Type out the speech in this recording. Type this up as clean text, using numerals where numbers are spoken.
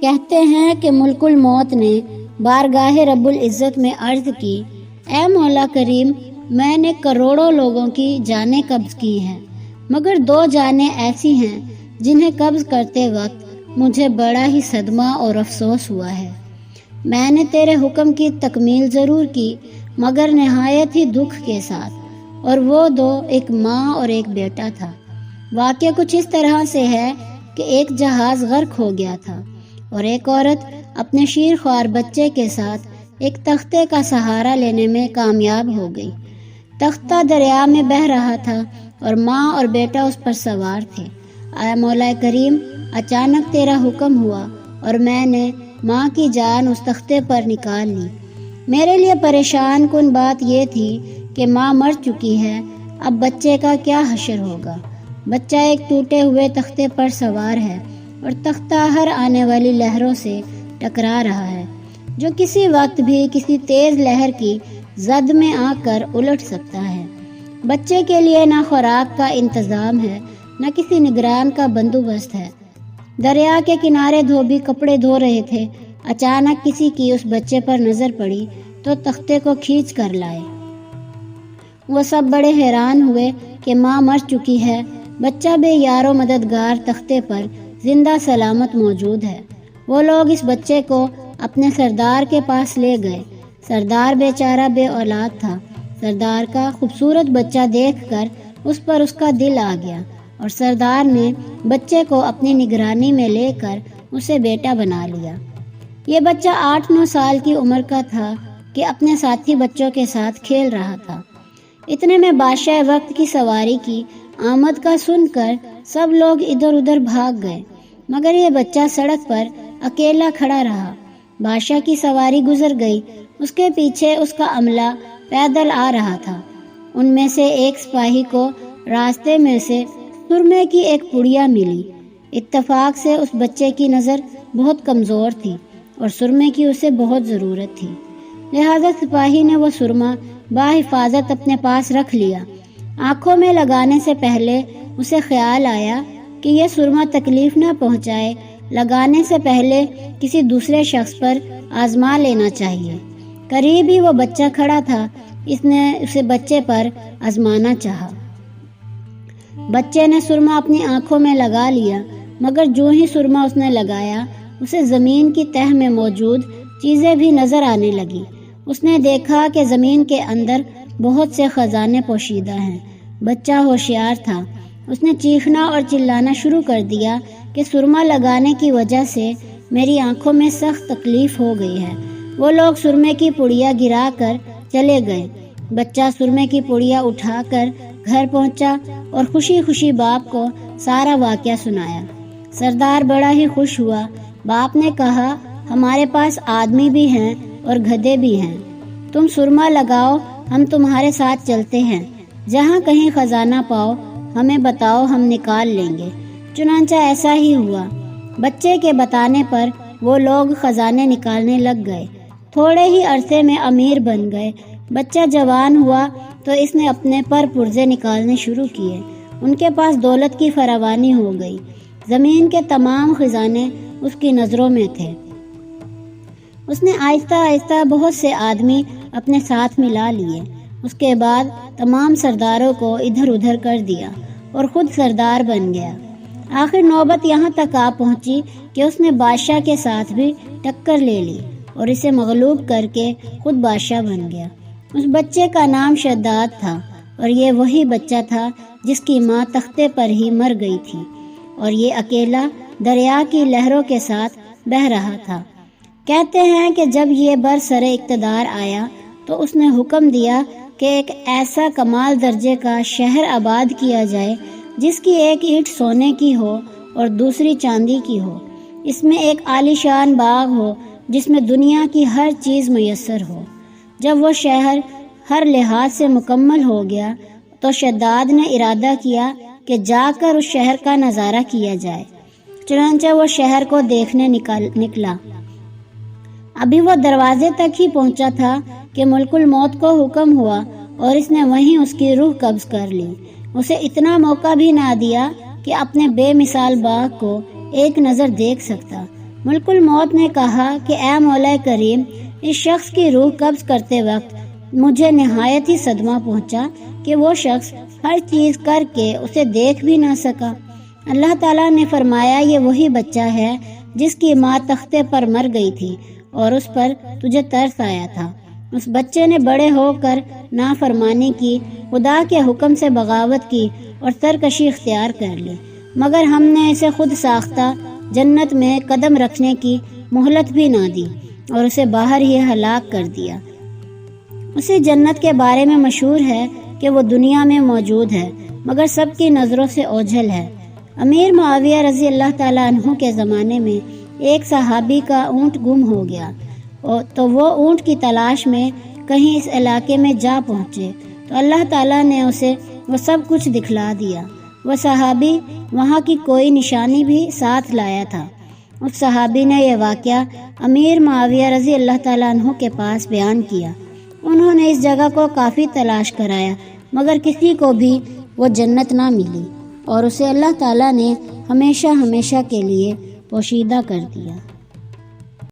کہتے ہیں کہ ملک الموت نے بارگاہ رب العزت میں عرض کی، اے مولا کریم، میں نے کروڑوں لوگوں کی جانیں قبض کی ہیں، مگر 2 جانیں ایسی ہیں جنہیں قبض کرتے وقت مجھے بڑا ہی صدمہ اور افسوس ہوا ہے۔ میں نے تیرے حکم کی تکمیل ضرور کی مگر نہایت ہی دکھ کے ساتھ، اور وہ 2 ایک ماں اور ایک بیٹا تھا۔ واقعہ کچھ اس طرح سے ہے کہ ایک جہاز غرق ہو گیا تھا اور ایک عورت اپنے شیر خوار بچے کے ساتھ ایک تختے کا سہارا لینے میں کامیاب ہو گئی۔ تختہ دریا میں بہہ رہا تھا اور ماں اور بیٹا اس پر سوار تھے۔ اے مولا کریم، اچانک تیرا حکم ہوا اور میں نے ماں کی جان اس تختے پر نکال لی۔ میرے لیے پریشان کن بات یہ تھی کہ ماں مر چکی ہے، اب بچے کا کیا حشر ہوگا؟ بچہ ایک ٹوٹے ہوئے تختے پر سوار ہے اور تختہ ہر آنے والی لہروں سے ٹکرا رہا ہے، جو کسی وقت بھی کسی تیز لہر کی زد میں آ کر الٹ سکتا ہے۔ بچے کے لیے نہ خوراک کا انتظام ہے، نہ کسی نگران کا بندوبست ہے۔ دریا کے کنارے دھوبی کپڑے دھو رہے تھے، اچانک کسی کی اس بچے پر نظر پڑی تو تختے کو کھینچ کر لائے۔ وہ سب بڑے حیران ہوئے کہ ماں مر چکی ہے، بچہ بے یار و مددگار تختے پر زندہ سلامت موجود ہے۔ وہ لوگ اس بچے کو اپنے سردار کے پاس لے گئے۔ سردار بیچارہ بے اولاد تھا۔ سردار کا خوبصورت بچہ دیکھ کر اس پر اس کا دل آ گیا اور سردار نے بچے کو اپنی نگرانی میں لے کر اسے بیٹا بنا لیا۔ یہ بچہ 8-9 سال کی عمر کا تھا کہ اپنے ساتھی بچوں کے ساتھ کھیل رہا تھا۔ اتنے میں بادشاہ وقت کی سواری کی آمد کا سن کر سب لوگ ادھر ادھر بھاگ گئے، مگر یہ بچہ سڑک پر اکیلا کھڑا رہا۔ بادشاہ کی سواری گزر گئی، اس کے پیچھے اس کا عملہ پیدل آ رہا تھا۔ ان میں سے ایک سپاہی کو راستے میں سے سرمے کی ایک پڑیا ملی۔ اتفاق سے اس بچے کی نظر بہت کمزور تھی اور سرمے کی اسے بہت ضرورت تھی، لہذا سپاہی نے وہ سرما بحفاظت اپنے پاس رکھ لیا۔ آنکھوں میں لگانے سے پہلے اسے خیال آیا کہ یہ سرما تکلیف نہ پہنچائے، لگانے سے پہلے کسی دوسرے شخص پر آزما لینا چاہیے۔ قریب ہی وہ بچہ کھڑا تھا، اس نے اسے بچے پر آزمانا چاہا۔ بچے نے سرما اپنی آنکھوں میں لگا لیا، مگر جو ہی سرما اس نے لگایا اسے زمین کی تہہ میں موجود چیزیں بھی نظر آنے لگی۔ اس نے دیکھا کہ زمین کے اندر بہت سے خزانے پوشیدہ ہیں۔ بچہ ہوشیار تھا، اس نے چیخنا اور چلانا شروع کر دیا کہ سرما لگانے کی وجہ سے میری آنکھوں میں سخت تکلیف ہو گئی ہے۔ وہ لوگ سرمے کی پڑیا گرا کر چلے گئے۔ بچہ سرمے کی پڑیا اٹھا کر گھر پہنچا اور خوشی خوشی باپ کو سارا واقعہ سنایا۔ سردار بڑا ہی خوش ہوا۔ باپ نے کہا، ہمارے پاس آدمی بھی ہیں اور گدھے بھی ہیں، تم سرما لگاؤ، ہم تمہارے ساتھ چلتے ہیں، جہاں کہیں خزانہ پاؤ ہمیں بتاؤ، ہم نکال لیں گے۔ چنانچہ ایسا ہی ہوا۔ بچے کے بتانے پر وہ لوگ خزانے نکالنے لگ گئے۔ تھوڑے ہی عرصے میں امیر بن گئے۔ بچہ جوان ہوا تو اس نے اپنے پر پرزے نکالنے شروع کیے۔ ان کے پاس دولت کی فراوانی ہو گئی۔ زمین کے تمام خزانے اس کی نظروں میں تھے۔ اس نے آہستہ آہستہ بہت سے آدمی اپنے ساتھ ملا لیے۔ اس کے بعد تمام سرداروں کو ادھر ادھر کر دیا اور خود سردار بن گیا۔ آخر نوبت یہاں تک آ پہنچی کہ اس نے بادشاہ کے ساتھ بھی ٹکر لے لی اور اسے مغلوب کر کے خود بادشاہ بن گیا۔ اس بچے کا نام شداد تھا اور یہ وہی بچہ تھا جس کی ماں تختے پر ہی مر گئی تھی اور یہ اکیلا دریا کی لہروں کے ساتھ بہہ رہا تھا۔ کہتے ہیں کہ جب یہ برسر اقتدار آیا تو اس نے حکم دیا کہ ایک ایسا کمال درجے کا شہر آباد کیا جائے جس کی ایک اینٹ سونے کی ہو اور دوسری چاندی کی ہو۔ اس میں ایک عالیشان باغ ہو جس میں دنیا کی ہر چیز میسر ہو۔ جب وہ شہر ہر لحاظ سے مکمل ہو گیا تو شداد نے ارادہ کیا کہ جا کر اس شہر کا نظارہ کیا جائے۔ چنانچہ وہ شہر کو دیکھنے نکلا۔ ابھی وہ دروازے تک ہی پہنچا تھا کہ ملک الموت کو حکم ہوا اور اس نے وہیں اس کی روح قبض کر لی۔ اسے اتنا موقع بھی نہ دیا کہ اپنے بے مثال باغ کو ایک نظر دیکھ سکتا۔ ملک الموت نے کہا کہ اے مولا کریم، اس شخص کی روح قبض کرتے وقت مجھے نہایت ہی صدمہ پہنچا کہ وہ شخص ہر چیز کر کے اسے دیکھ بھی نہ سکا۔ اللہ تعالیٰ نے فرمایا، یہ وہی بچہ ہے جس کی ماں تختے پر مر گئی تھی اور اس پر تجھے ترس آیا تھا۔ اس بچے نے بڑے ہو کر نافرمانی کی، خدا کے حکم سے بغاوت کی اور سرکشی اختیار کر لی، مگر ہم نے اسے خود ساختہ جنت میں قدم رکھنے کی مہلت بھی نہ دی اور اسے باہر ہی ہلاک کر دیا۔ اسی جنت کے بارے میں مشہور ہے کہ وہ دنیا میں موجود ہے مگر سب کی نظروں سے اوجھل ہے۔ امیر معاویہ رضی اللہ تعالیٰ عنہ کے زمانے میں ایک صحابی کا اونٹ گم ہو گیا تو وہ اونٹ کی تلاش میں کہیں اس علاقے میں جا پہنچے تو اللہ تعالیٰ نے اسے وہ سب کچھ دکھلا دیا۔ وہ صحابی وہاں کی کوئی نشانی بھی ساتھ لایا تھا۔ اس صحابی نے یہ واقعہ امیر معاویہ رضی اللہ تعالیٰ عنہ کے پاس بیان کیا۔ انہوں نے اس جگہ کو کافی تلاش کرایا مگر کسی کو بھی وہ جنت نہ ملی اور اسے اللہ تعالیٰ نے ہمیشہ کے لیے پوشیدہ کر دیا۔